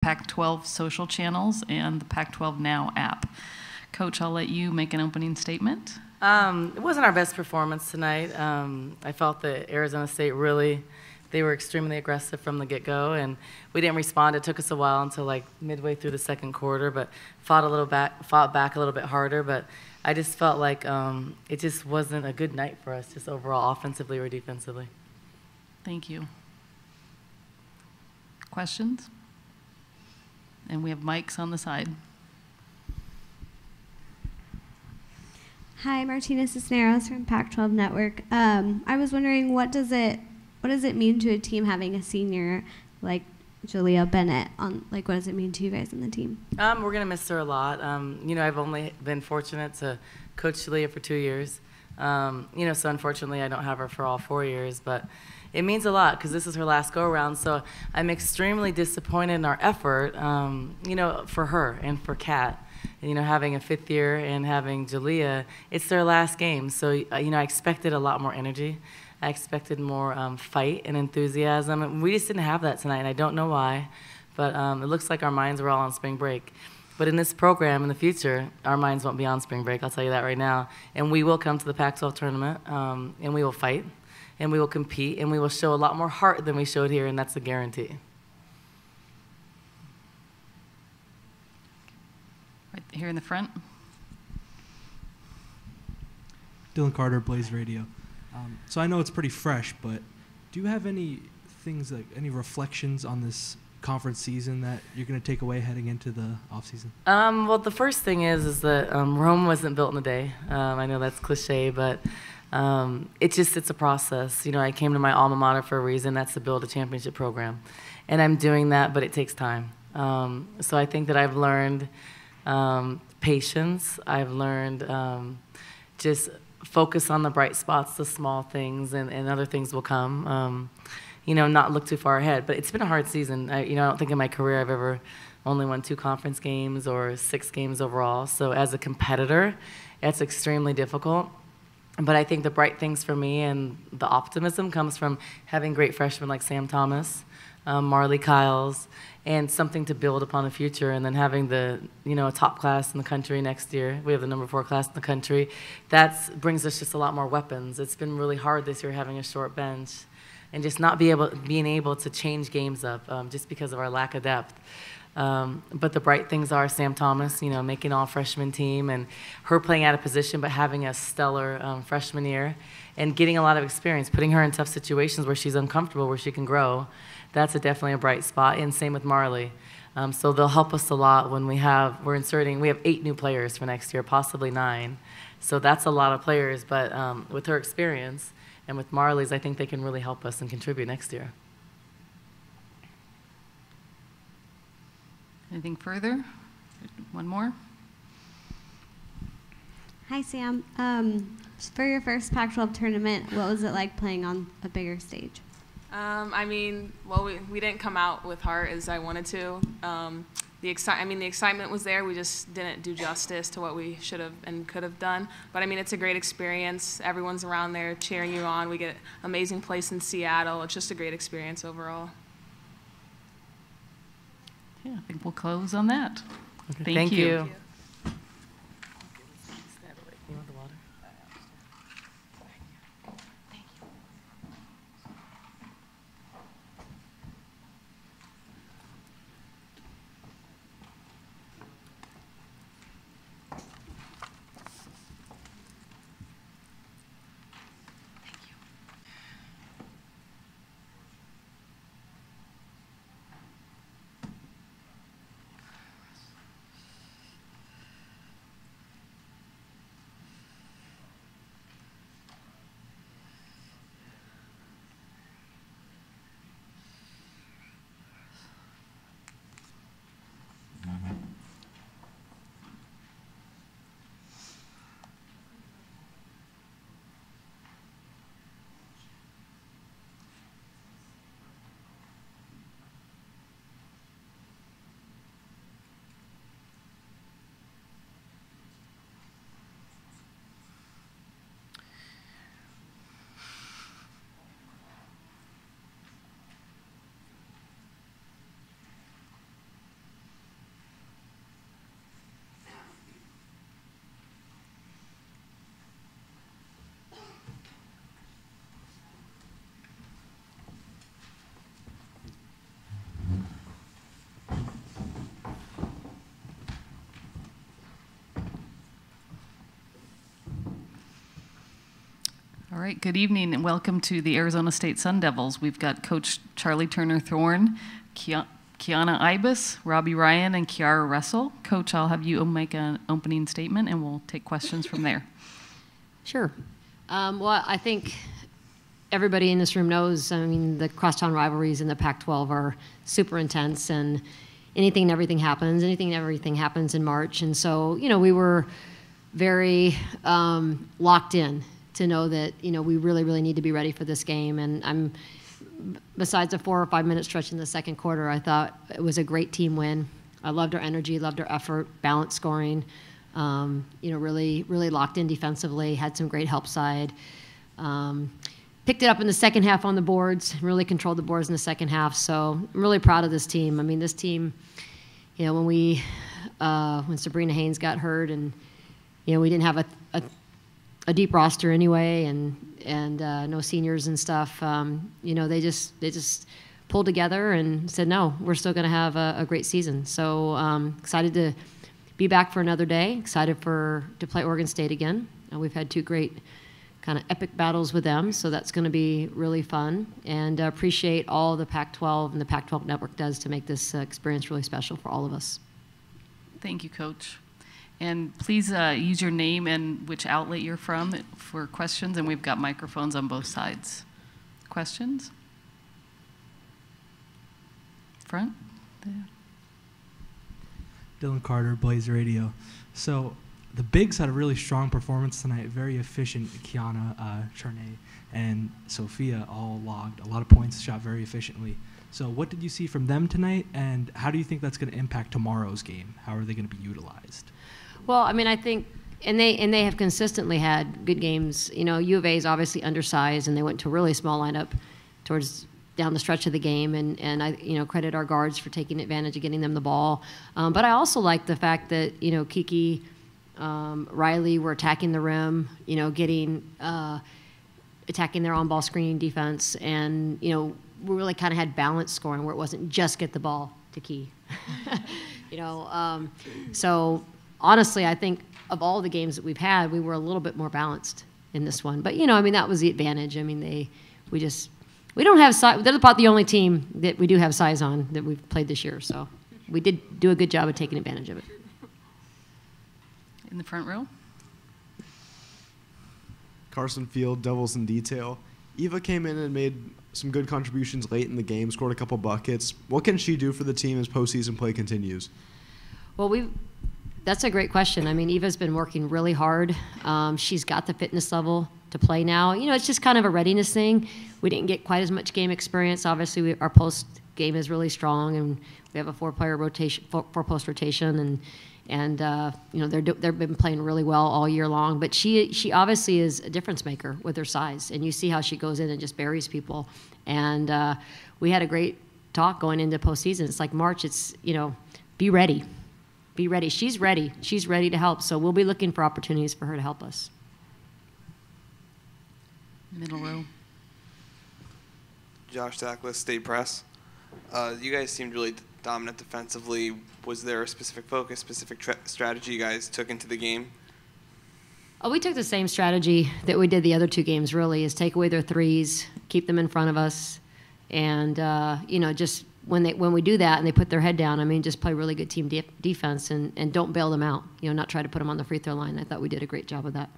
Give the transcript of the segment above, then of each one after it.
Pac-12 social channels and the Pac-12 Now app. Coach, I'll let you make an opening statement. It wasn't our best performance tonight. I felt that Arizona State they were extremely aggressive from the get-go, and we didn't respond. It took us a while until like midway through the second quarter, but fought back a little bit harder. But I just felt like it just wasn't a good night for us, just overall, offensively or defensively. Thank you. Questions? And we have mics on the side. Hi, Martina Cisneros from Pac-12 Network. I was wondering, what does it mean to a team having a senior like Julia Bennett on? Like, what does it mean to you guys on the team? We're gonna miss her a lot. I've only been fortunate to coach Julia for 2 years. So unfortunately I don't have her for all 4 years, but it means a lot because this is her last go-around. So I'm extremely disappointed in our effort, for her and for Kat. Having a 5th year and having Julia, it's their last game. So, I expected a lot more energy. I expected more fight and enthusiasm. And we just didn't have that tonight, and I don't know why. But it looks like our minds were all on spring break. But in this program, in the future, our minds won't be on spring break, I'll tell you that right now. And we will come to the Pac-12 tournament, and we will fight, and we will compete, and we will show a lot more heart than we showed here, and that's a guarantee. Right here in the front. Dylan Carter, Blaze Radio. So I know it's pretty fresh, but do you have any things, like any reflections on this conference season that you're going to take away heading into the offseason? Well, the first thing is that Rome wasn't built in a day. I know that's cliche, but it's a process. I came to my alma mater for a reason. That's to build a championship program. And I'm doing that, but it takes time. So I think that I've learned patience. I've learned just focus on the bright spots, the small things, and other things will come. Not look too far ahead. But it's been a hard season. I don't think in my career I've ever only won 2 conference games or 6 games overall. So as a competitor, it's extremely difficult. But I think the bright things for me and the optimism comes from having great freshmen like Sam Thomas, Marley Kiles, and something to build upon the future, and then having a top class in the country next year. We have the number 4 class in the country. That brings us just a lot more weapons. It's been really hard this year having a short bench and just not being able to change games up just because of our lack of depth. But the bright things are Sam Thomas, making all freshman team, and her playing out of position but having a stellar freshman year and getting a lot of experience, putting her in tough situations where she's uncomfortable, where she can grow. That's definitely a bright spot, and same with Marley. So they'll help us a lot when we have 8 new players for next year, possibly 9. So that's a lot of players, but with her experience and with Marley's, I think they can really help us and contribute next year. Anything further? One more. Hi, Sam. For your first Pac-12 tournament, what was it like playing on a bigger stage? We didn't come out with heart as I wanted to. The excitement was there. We just didn't do justice to what we should have and could have done. But it's a great experience. Everyone's around there cheering you on. We get an amazing place in Seattle. It's just a great experience overall. Yeah, I think we'll close on that. Okay, Thank you. Thank you. right, good evening and welcome to the Arizona State Sun Devils. We've got Coach Charlie Turner-Thorne, Kiana Ibis, Robbie Ryan, and Kiara Russell. Coach, I'll have you make an opening statement and we'll take questions from there. Sure. Well, I think everybody in this room knows, I mean, the crosstown rivalries in the Pac-12 are super intense, and anything and everything happens. Anything and everything happens in March. And so, you know, we were very locked in to know that, you know, we really, really need to be ready for this game. And besides a 4 or 5 minute stretch in the second quarter, I thought it was a great team win. I loved our energy, loved our effort, balanced scoring, you know, really, really locked in defensively, had some great help side. Picked it up in the second half on the boards, really controlled the boards in the second half. So I'm really proud of this team. I mean, this team, you know, when Sabrina Haynes got hurt, and you know, we didn't have a deep roster anyway, and no seniors and stuff. You know, they just pulled together and said, no, we're still going to have a great season. So excited to be back for another day. Excited to play Oregon State again. We've had 2 great kind of epic battles with them, so that's going to be really fun. And appreciate all the Pac-12 and the Pac-12 Network does to make this experience really special for all of us. Thank you, Coach. And please use your name and which outlet you're from for questions, and we've got microphones on both sides. Questions? Front? There. Dylan Carter, Blaze Radio. So the Bigs had a really strong performance tonight, very efficient. Kiana, Charnay, and Sophia all logged a lot of points, shot very efficiently. So what did you see from them tonight, and how do you think that's going to impact tomorrow's game? How are they going to be utilized? Well, I mean, I think, and they have consistently had good games. You know, U of A is obviously undersized, and they went to a really small lineup towards down the stretch of the game, and I, you know, credit our guards for taking advantage of getting them the ball. But I also like the fact that, you know, Kiki, Riley were attacking the rim, you know, attacking their on-ball screening defense, and, you know, we really kind of had balanced scoring where it wasn't just get the ball to Key. You know, so honestly, I think of all the games that we've had, we were a little bit more balanced in this one. But, you know, I mean, that was the advantage. I mean, we don't have size. They're about the only team that we do have size on that we've played this year. So we did do a good job of taking advantage of it. In the front row. Carson Field, Devils in Detail. Eva came in and made some good contributions late in the game, scored a couple buckets. What can she do for the team as postseason play continues? Well, that's a great question. I mean, Eva's been working really hard. She's got the fitness level to play now. You know, it's just kind of a readiness thing. We didn't get quite as much game experience. Obviously, our post game is really strong, and we have a 4-player rotation, 4-post rotation, and you know, they've been playing really well all year long. But she obviously is a difference maker with her size, and you see how she goes in and just buries people. And we had a great talk going into postseason. It's like March. It's, you know, be ready. Be ready. She's ready. She's ready to help. So we'll be looking for opportunities for her to help us. Middle row. Josh Zachlis, State Press. You guys seemed really dominant defensively. Was there a specific focus, specific strategy you guys took into the game? Oh, we took the same strategy that we did the other 2 games, really, is take away their threes, keep them in front of us, and, you know, just when we do that and they put their head down, I mean, just play really good team defense and don't bail them out, you know, not try to put them on the free throw line. I thought we did a great job of that.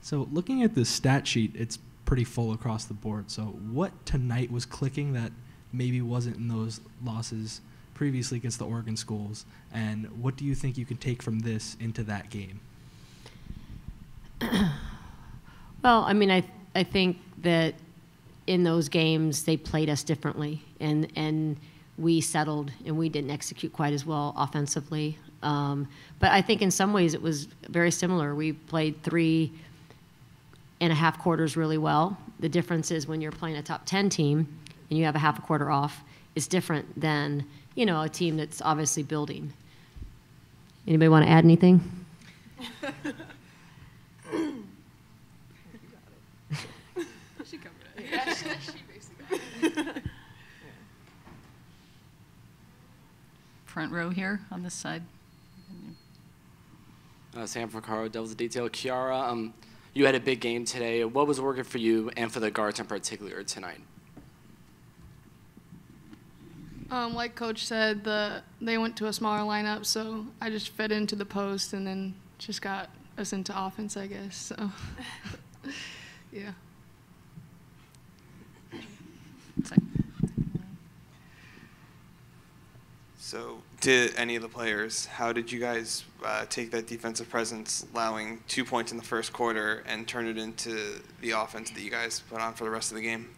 So looking at the stat sheet, it's pretty full across the board. So what tonight was clicking that maybe wasn't in those losses previously against the Oregon schools? And what do you think you can take from this into that game? Well, I mean, I think that in those games they played us differently, and we settled and we didn't execute quite as well offensively. But I think in some ways it was very similar. We played 3.5 quarters really well. The difference is when you're playing a top 10 team and you have a half a quarter off, it's different than, you know, a team that's obviously building. Anybody want to add anything? She covered it. Yeah, she basically got it. Front row here on this side. Sam Fracaro, Devils of Detail. Kiara, you had a big game today. What was working for you and for the guards in particular tonight? Like Coach said, they went to a smaller lineup, so I just fed into the post and then just got us into offense, I guess. So, yeah. So, to any of the players, how did you guys take that defensive presence, allowing 2 points in the first quarter, and turn it into the offense that you guys put on for the rest of the game?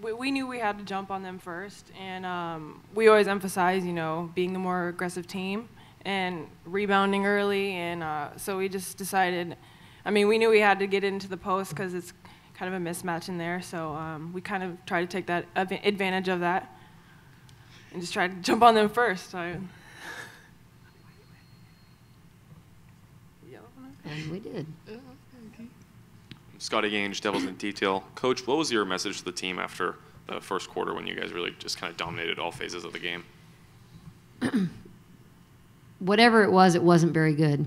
We knew we had to jump on them first, and we always emphasize, being the more aggressive team and rebounding early, and so we just decided, we knew we had to get into the post because it's kind of a mismatch in there, so we kind of tried to take that advantage of that and just tried to jump on them first. And we did. Scotty Gange, Devils in Detail. Coach, what was your message to the team after the first quarter when you guys really just kind of dominated all phases of the game? Whatever it wasn't very good.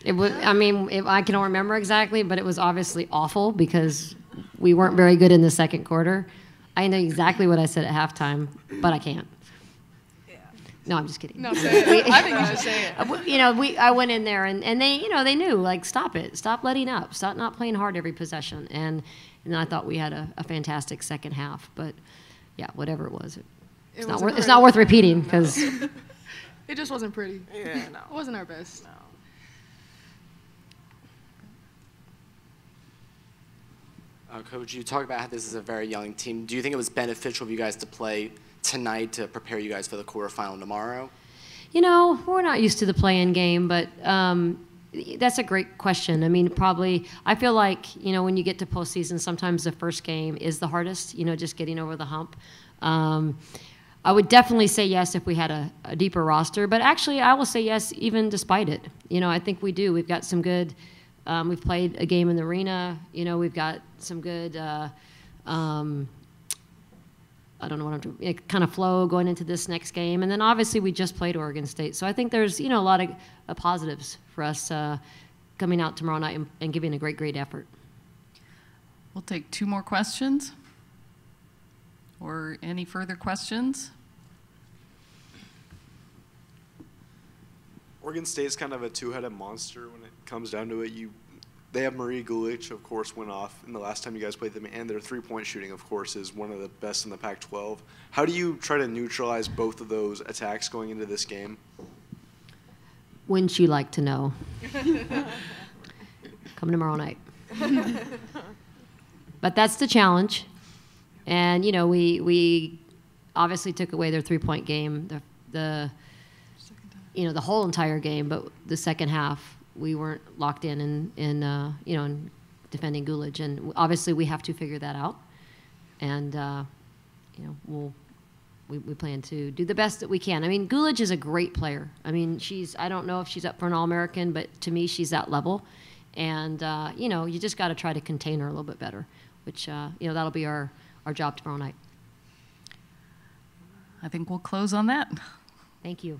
It was. I can't remember exactly, but it was obviously awful because we weren't very good in the second quarter. I know exactly what I said at halftime, but I can't. No, I'm just kidding. No, say it. I think you should say it. I went in there and they, they knew, like, stop it, stop letting up, stop not playing hard every possession, and I thought we had a fantastic second half. But yeah, whatever it was, it's not worth repeating because it just wasn't pretty. Yeah, no, it wasn't our best. No. Coach, you talked about how this is a very young team. Do you think it was beneficial for you guys to play tonight to prepare you guys for the quarterfinal tomorrow? We're not used to the play-in game, but that's a great question. Probably, I feel like, when you get to postseason, sometimes the first game is the hardest, just getting over the hump. I would definitely say yes if we had a deeper roster, but actually I will say yes even despite it. I think we do. We've got some good, we've played a game in the arena, we've got some good, I don't know what I'm doing, kind of flow going into this next game. And then obviously we just played Oregon State. So I think there's, a lot of positives for us coming out tomorrow night and giving a great effort. We'll take 2 more questions. Or any further questions? Oregon State's kind of a two-headed monster when it comes down to it. They have Marie Gulich, of course, went off in the last time you guys played them, and their three-point shooting, of course, is one of the best in the Pac-12. How do you try to neutralize both of those attacks going into this game? Wouldn't you like to know? Come tomorrow night. But that's the challenge. And, we obviously took away their three-point game, the whole entire game, but the second half, we weren't locked in defending Gulich, and obviously we have to figure that out. And we plan to do the best that we can. Gulich is a great player. I don't know if she's up for an All-American, but to me she's that level. And you just got to try to contain her a little bit better, which that'll be our job tomorrow night. I think we'll close on that. Thank you.